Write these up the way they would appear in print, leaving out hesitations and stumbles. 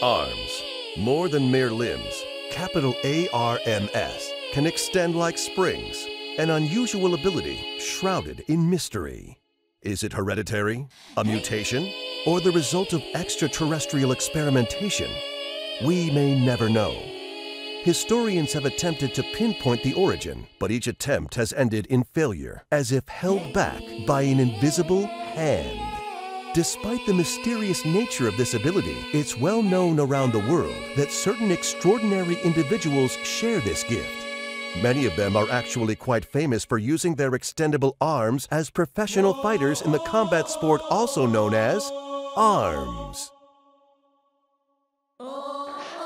Arms. More than mere limbs, capital ARMS can extend like springs, an unusual ability shrouded in mystery. Is it hereditary, a mutation, or the result of extraterrestrial experimentation? We may never know. Historians have attempted to pinpoint the origin, but each attempt has ended in failure, as if held back by an invisible hand. Despite the mysterious nature of this ability, it's well known around the world that certain extraordinary individuals share this gift. Many of them are actually quite famous for using their extendable arms as professional fighters in the combat sport also known as arms.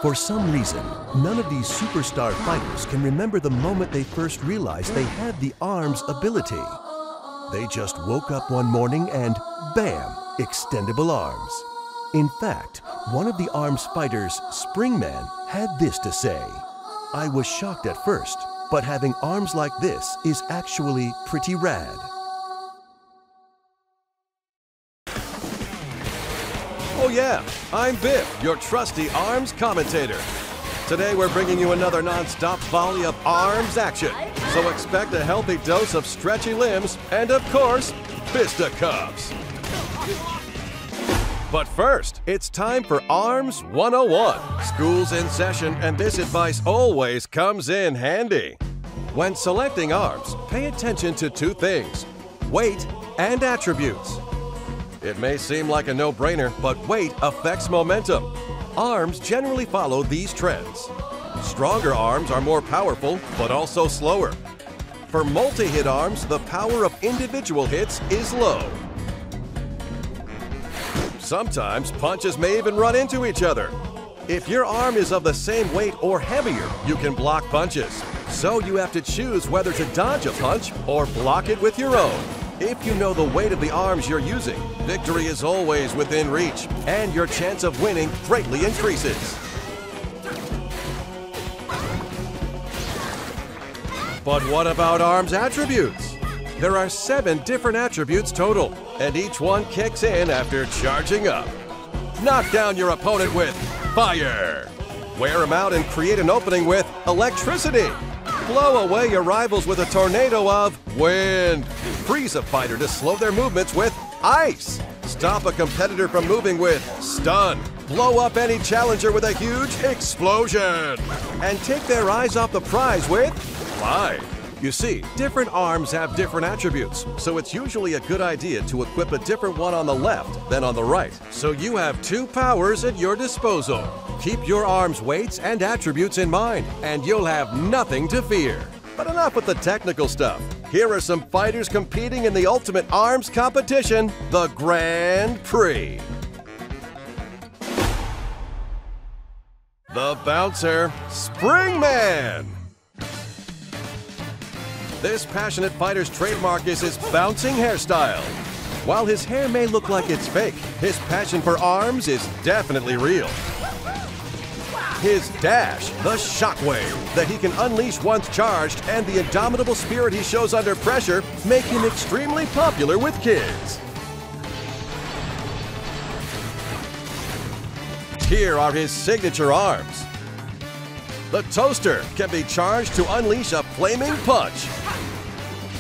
For some reason, none of these superstar fighters can remember the moment they first realized they had the arms ability. They just woke up one morning and bam! Extendable arms. In fact, one of the arms fighters, Springman, had this to say: "I was shocked at first, but having arms like this is actually pretty rad." Oh yeah, I'm Biff, your trusty arms commentator. Today we're bringing you another non-stop volley of arms action. So expect a healthy dose of stretchy limbs and, of course, fisticuffs. But first, it's time for Arms 101. School's in session, and this advice always comes in handy. When selecting arms, pay attention to two things: weight and attributes. It may seem like a no-brainer, but weight affects momentum. Arms generally follow these trends. Stronger arms are more powerful, but also slower. For multi-hit arms, the power of individual hits is low. Sometimes punches may even run into each other. If your arm is of the same weight or heavier, you can block punches. So you have to choose whether to dodge a punch or block it with your own. If you know the weight of the arms you're using, victory is always within reach, and your chance of winning greatly increases. But what about arms attributes? There are 7 different attributes total, and each one kicks in after charging up. Knock down your opponent with fire. Wear him out and create an opening with electricity. Blow away your rivals with a tornado of wind. Freeze a fighter to slow their movements with ice. Stop a competitor from moving with stun. Blow up any challenger with a huge explosion. And take their eyes off the prize with fly. You see, different arms have different attributes, so it's usually a good idea to equip a different one on the left than on the right, so you have 2 powers at your disposal. Keep your arms' weights and attributes in mind, and you'll have nothing to fear. But enough with the technical stuff. Here are some fighters competing in the ultimate arms competition, the Grand Prix. The bouncer, Springman. This passionate fighter's trademark is his bouncing hairstyle. While his hair may look like it's fake, his passion for arms is definitely real. His dash, the shockwave that he can unleash once charged, and the indomitable spirit he shows under pressure make him extremely popular with kids. Here are his signature arms. The toaster can be charged to unleash a flaming punch.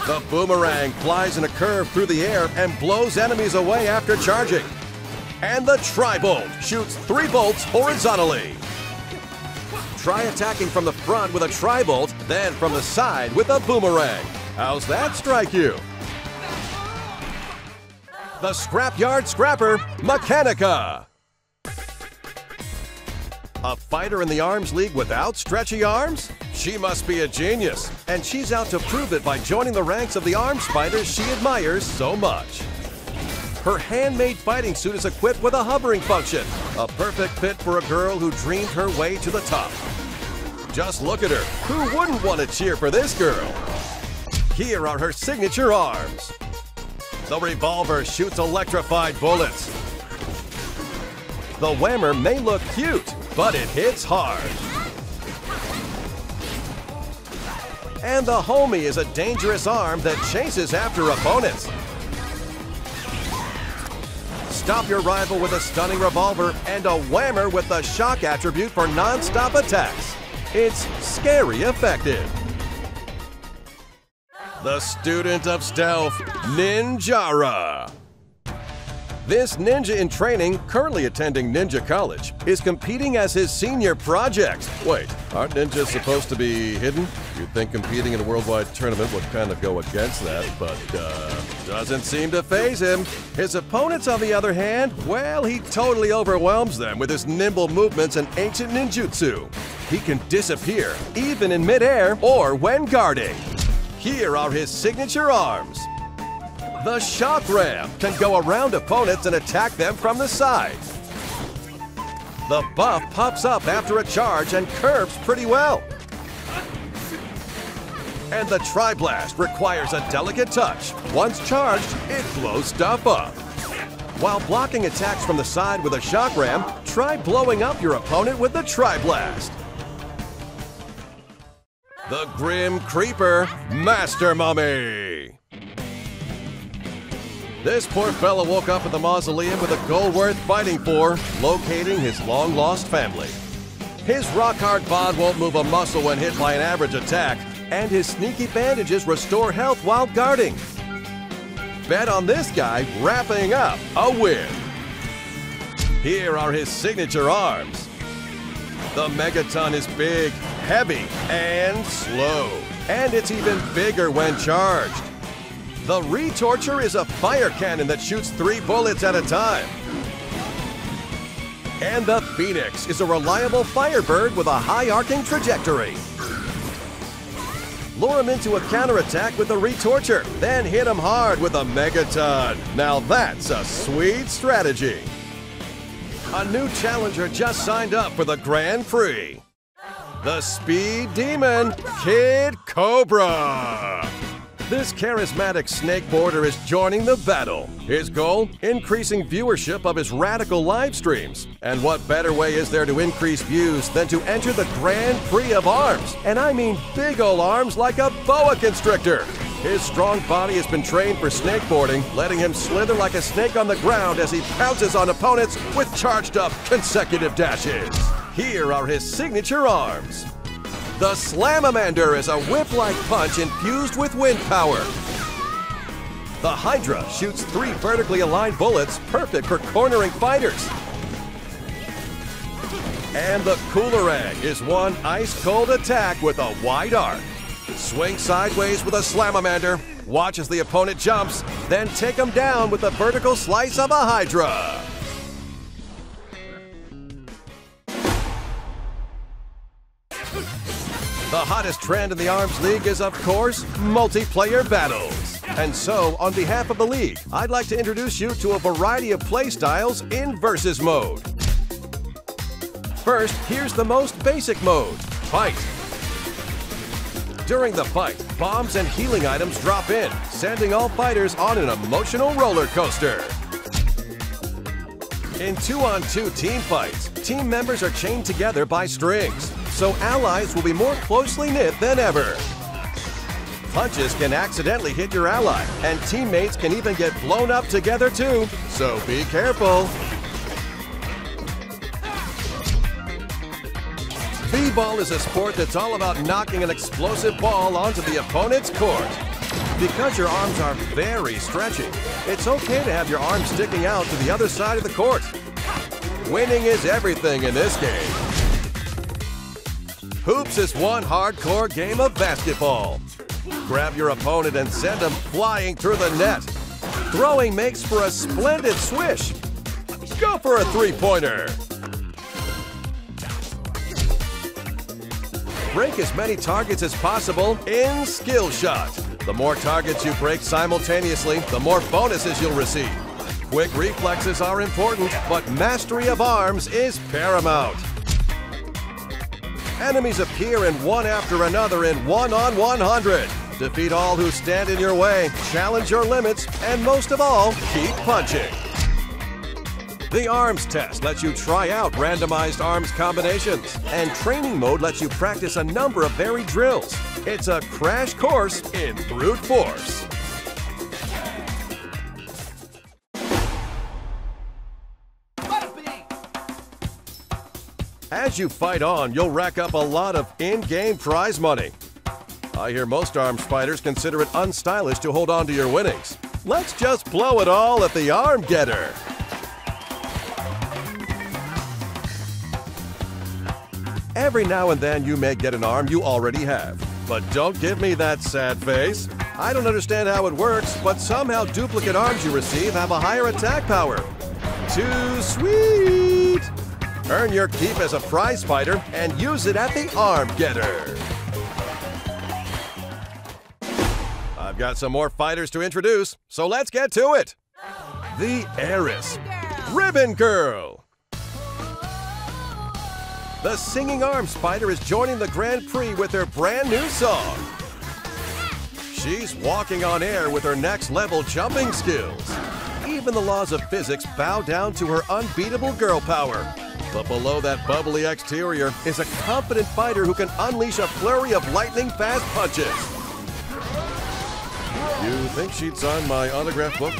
The boomerang flies in a curve through the air and blows enemies away after charging. And the tri-bolt shoots 3 bolts horizontally. Try attacking from the front with a tri-bolt, then from the side with a boomerang. How's that strike you? The Scrapyard Scrapper, Mechanica. A fighter in the Arms League without stretchy arms? She must be a genius, and she's out to prove it by joining the ranks of the arms fighters she admires so much. Her handmade fighting suit is equipped with a hovering function, a perfect fit for a girl who dreamed her way to the top. Just look at her. Who wouldn't want to cheer for this girl? Here are her signature arms. The revolver shoots electrified bullets. The whammer may look cute, but it hits hard. And the homie is a dangerous arm that chases after opponents. stop your rival with a stunning revolver and a whammer with the shock attribute for non-stop attacks. It's scary effective. The student of stealth, Ninjara. This ninja in training, currently attending Ninja College, is competing as his senior project. Wait, aren't ninjas supposed to be hidden? You'd think competing in a worldwide tournament would kind of go against that, but doesn't seem to faze him. His opponents, on the other hand, well, he totally overwhelms them with his nimble movements and ancient ninjutsu. He can disappear, even in midair or when guarding. Here are his signature arms. The shock ram can go around opponents and attack them from the side. The buff pops up after a charge and curves pretty well. And the tri-blast requires a delicate touch. Once charged, it blows stuff up. While blocking attacks from the side with a shock ram, try blowing up your opponent with the tri-blast. The Grim Creeper, Master Mummy. This poor fella woke up at the mausoleum with a goal worth fighting for, locating his long-lost family. His rock-hard bod won't move a muscle when hit by an average attack, and his sneaky bandages restore health while guarding. Bet on this guy wrapping up a win. Here are his signature arms. The Megaton is big, heavy, and slow, and it's even bigger when charged. The Retorture is a fire cannon that shoots 3 bullets at a time. And the Phoenix is a reliable firebird with a high arcing trajectory. Lure him into a counterattack with the Retorture, then hit him hard with a Megaton. Now that's a sweet strategy. A new challenger just signed up for the Grand Prix. The Speed Demon, Kid Cobra. This charismatic snakeboarder is joining the battle. His goal? Increasing viewership of his radical live streams. And what better way is there to increase views than to enter the Grand Prix of arms? And I mean big ol' arms like a boa constrictor. His strong body has been trained for snakeboarding, letting him slither like a snake on the ground as he pounces on opponents with charged up consecutive dashes. Here are his signature arms. The Slamamander is a whip-like punch infused with wind power. The Hydra shoots 3 vertically aligned bullets, perfect for cornering fighters. And the Coolerang is one ice-cold attack with a wide arc. Swing sideways with a Slamamander, watch as the opponent jumps, then take him down with the vertical slice of a Hydra. The hottest trend in the ARMS League is, of course, multiplayer battles. And so, on behalf of the league, I'd like to introduce you to a variety of playstyles in Versus mode. First, here's the most basic mode, Fight. During the fight, bombs and healing items drop in, sending all fighters on an emotional roller coaster. In 2-on-2 team fights, team members are chained together by strings, so allies will be more closely knit than ever. Punches can accidentally hit your ally, and teammates can even get blown up together too, so be careful. B-ball is a sport that's all about knocking an explosive ball onto the opponent's court. Because your arms are very stretchy, it's okay to have your arms sticking out to the other side of the court. Winning is everything in this game. Hoops is one hardcore game of basketball. Grab your opponent and send him flying through the net. Throwing makes for a splendid swish. Go for a three-pointer. Break as many targets as possible in Skill Shot. The more targets you break simultaneously, the more bonuses you'll receive. Quick reflexes are important, but mastery of arms is paramount. Enemies appear in one after another in 1-on-100. Defeat all who stand in your way, challenge your limits, and most of all, keep punching. The Arms Test lets you try out randomized arms combinations, and Training Mode lets you practice a number of varied drills. It's a crash course in brute force. As you fight on, you'll rack up a lot of in-game prize money. I hear most arms fighters consider it unstylish to hold on to your winnings. Let's just blow it all at the arm getter. Every now and then you may get an arm you already have. But don't give me that sad face. I don't understand how it works, but somehow duplicate arms you receive have a higher attack power. Too sweet! Earn your keep as a prize fighter and use it at the arm getter. I've got some more fighters to introduce, so let's get to it. The Heiress, Ribbon Girl. The singing arms fighter is joining the Grand Prix with her brand new song. She's walking on air with her next level jumping skills. Even the laws of physics bow down to her unbeatable girl power. But below that bubbly exterior is a confident fighter who can unleash a flurry of lightning-fast punches. You think she'd sign my autograph book?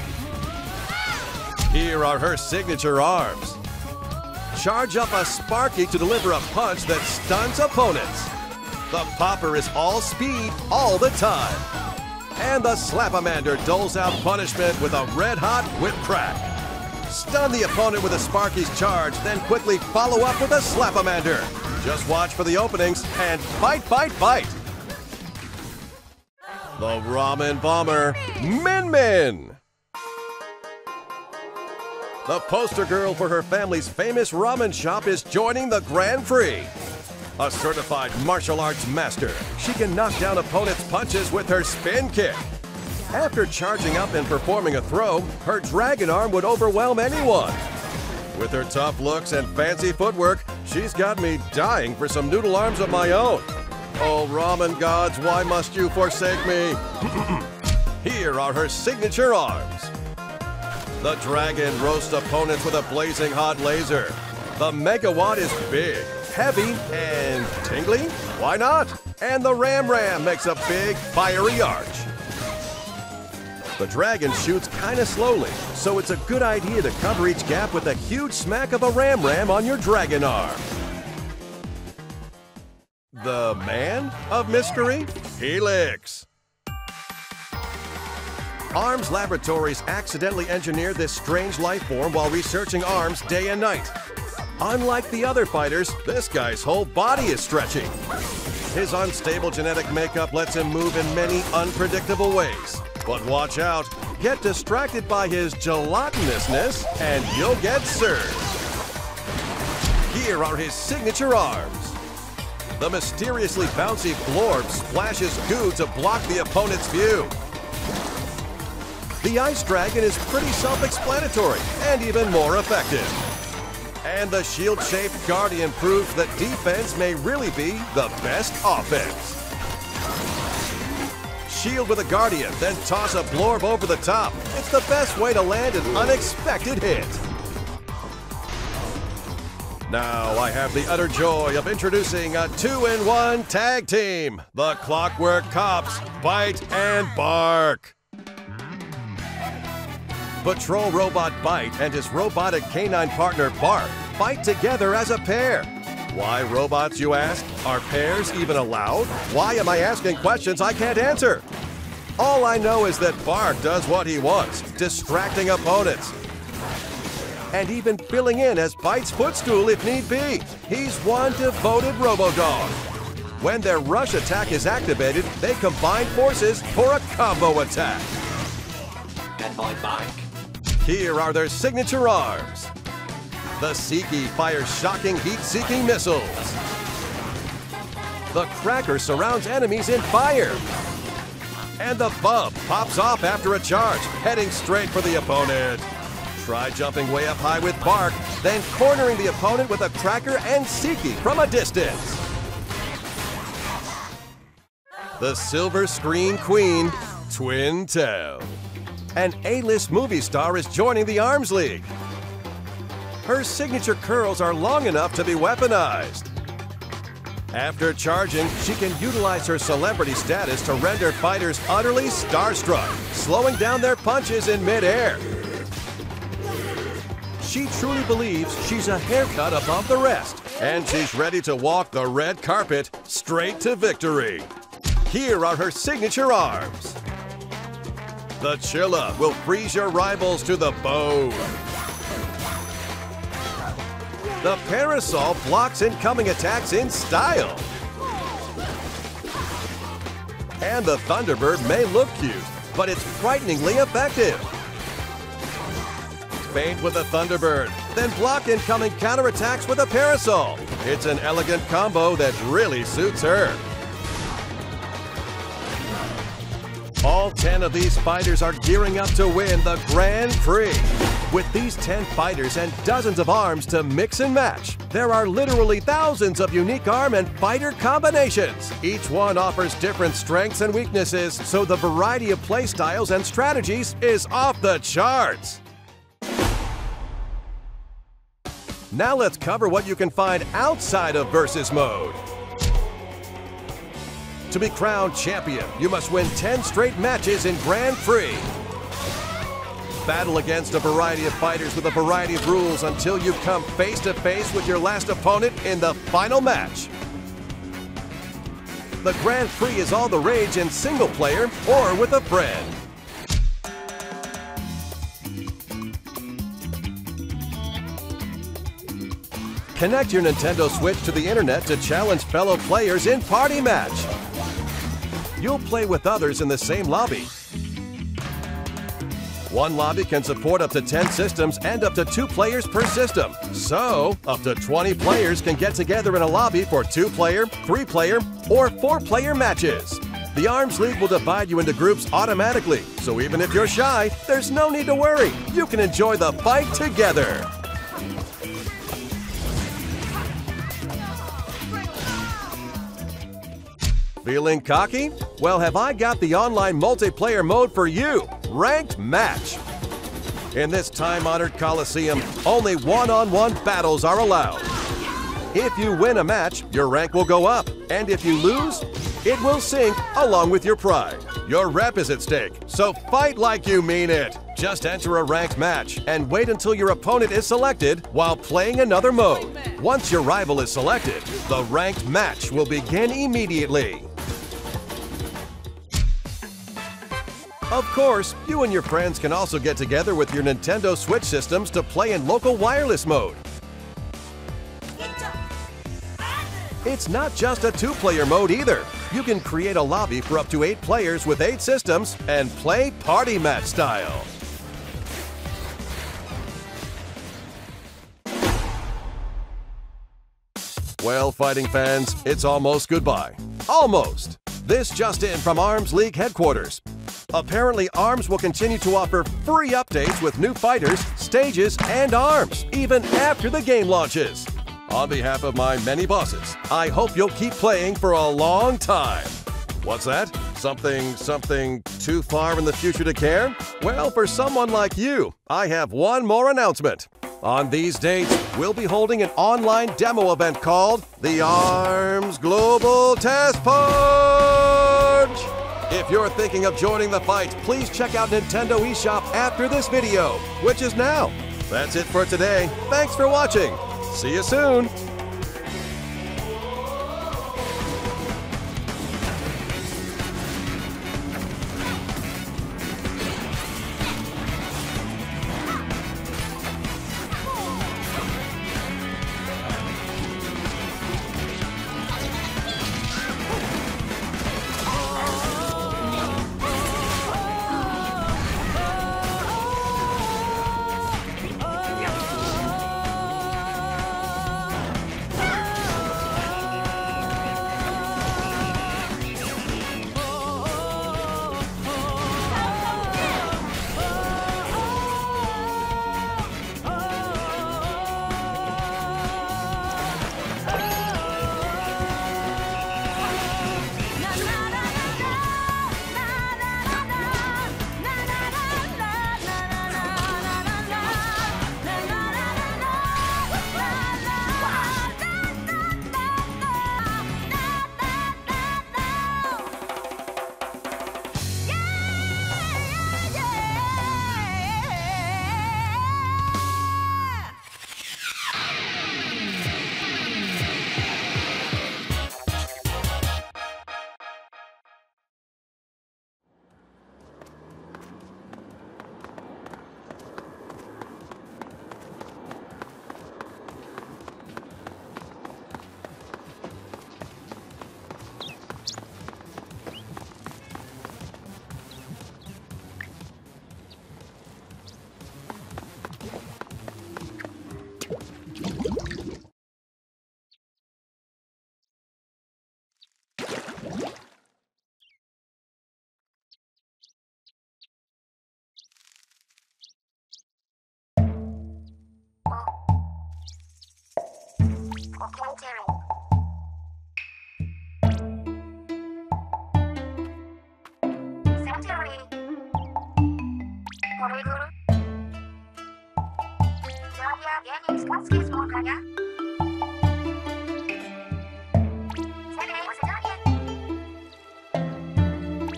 Here are her signature arms. Charge up a Sparky to deliver a punch that stuns opponents. The Popper is all speed all the time. And the Slap-O-Mander doles out punishment with a red-hot whip crack. Stun the opponent with a Sparky's charge, then quickly follow up with a Slap-O-Mander. Just watch for the openings and fight, fight, fight. The Ramen Bomber, Min Min. The poster girl for her family's famous ramen shop is joining the Grand Prix. A certified martial arts master, she can knock down opponents' punches with her spin kick. After charging up and performing a throw, her dragon arm would overwhelm anyone. With her tough looks and fancy footwork, she's got me dying for some noodle arms of my own. Oh, ramen gods, why must you forsake me? Here are her signature arms. The dragon roasts opponents with a blazing hot laser. The megawatt is big, heavy, and tingly? Why not? And the Ram Ram makes a big, fiery arch. The dragon shoots kinda slowly, so it's a good idea to cover each gap with a huge smack of a Ram Ram on your dragon arm. The Man of Mystery, Helix. Arms Laboratories accidentally engineered this strange life form while researching arms day and night. Unlike the other fighters, this guy's whole body is stretching. His unstable genetic makeup lets him move in many unpredictable ways. But watch out, get distracted by his gelatinousness and you'll get served. Here are his signature arms. The mysteriously bouncy Blorb splashes goo to block the opponent's view. The Ice Dragon is pretty self-explanatory and even more effective. And the shield-shaped Guardian proves that defense may really be the best offense. Shield with a Guardian, then toss a Blorb over the top. It's the best way to land an unexpected hit. Now I have the utter joy of introducing a 2-in-1 tag team, the Clockwork Cops, Bite and Bark. Patrol Robot Bite and his robotic canine partner Bark fight together as a pair. Why robots, you ask? Are pairs even allowed? Why am I asking questions I can't answer? All I know is that Bark does what he wants, distracting opponents. And even filling in as Bite's footstool if need be. He's one devoted Robo-Dog. When their rush attack is activated, they combine forces for a combo attack. Get my bike. Here are their signature arms. The Seeky fires shocking heat-seeking missiles. The Cracker surrounds enemies in fire. And the Bub pops off after a charge, heading straight for the opponent. Try jumping way up high with Bark, then cornering the opponent with a Cracker and Seeky from a distance. The Silver Screen Queen, Twin Tail. An A-list movie star is joining the Arms League. Her signature curls are long enough to be weaponized. After charging, she can utilize her celebrity status to render fighters utterly starstruck, slowing down their punches in midair. She truly believes she's a haircut above the rest, And she's ready to walk the red carpet straight to victory. Here are her signature arms. The Chilla will freeze your rivals to the bone. The Parasol blocks incoming attacks in style. And the Thunderbird may look cute, but it's frighteningly effective. Feint with a Thunderbird, then block incoming counterattacks with a Parasol. It's an elegant combo that really suits her. All 10 of these fighters are gearing up to win the Grand Prix. With these 10 fighters and dozens of arms to mix and match, there are literally thousands of unique arm and fighter combinations. Each one offers different strengths and weaknesses, so the variety of play styles and strategies is off the charts. Now let's cover what you can find outside of Versus Mode. To be crowned champion, you must win 10 straight matches in Grand Prix. Battle against a variety of fighters with a variety of rules until you come face to face with your last opponent in the final match. The Grand Prix is all the rage in single player or with a friend. Connect your Nintendo Switch to the internet to challenge fellow players in Party Match. You'll play with others in the same lobby. One lobby can support up to 10 systems and up to 2 players per system. So, up to 20 players can get together in a lobby for 2-player, 3-player, or 4-player matches. The Arms League will divide you into groups automatically, so even if you're shy, there's no need to worry. You can enjoy the fight together. Feeling cocky? Well, have I got the online multiplayer mode for you, Ranked Match. In this time-honored Coliseum, only one-on-one battles are allowed. If you win a match, your rank will go up, and if you lose, it will sink along with your pride. Your rep is at stake, so fight like you mean it. Just enter a ranked match and wait until your opponent is selected while playing another mode. Once your rival is selected, the ranked match will begin immediately. Of course, you and your friends can also get together with your Nintendo Switch systems to play in local wireless mode. It's not just a 2-player mode either. You can create a lobby for up to 8 players with 8 systems and play Party Match style. Well, fighting fans, it's almost goodbye. Almost! This just in from Arms League headquarters. Apparently, ARMS will continue to offer free updates with new fighters, stages, and arms, even after the game launches. On behalf of my many bosses, I hope you'll keep playing for a long time. What's that? Something too far in the future to care? Well, for someone like you, I have one more announcement. On these dates, we'll be holding an online demo event called the ARMS Global Test Punch! If you're thinking of joining the fight, please check out Nintendo eShop after this video, which is now. That's it for today. Thanks for watching. See you soon.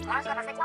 Vamos a pasar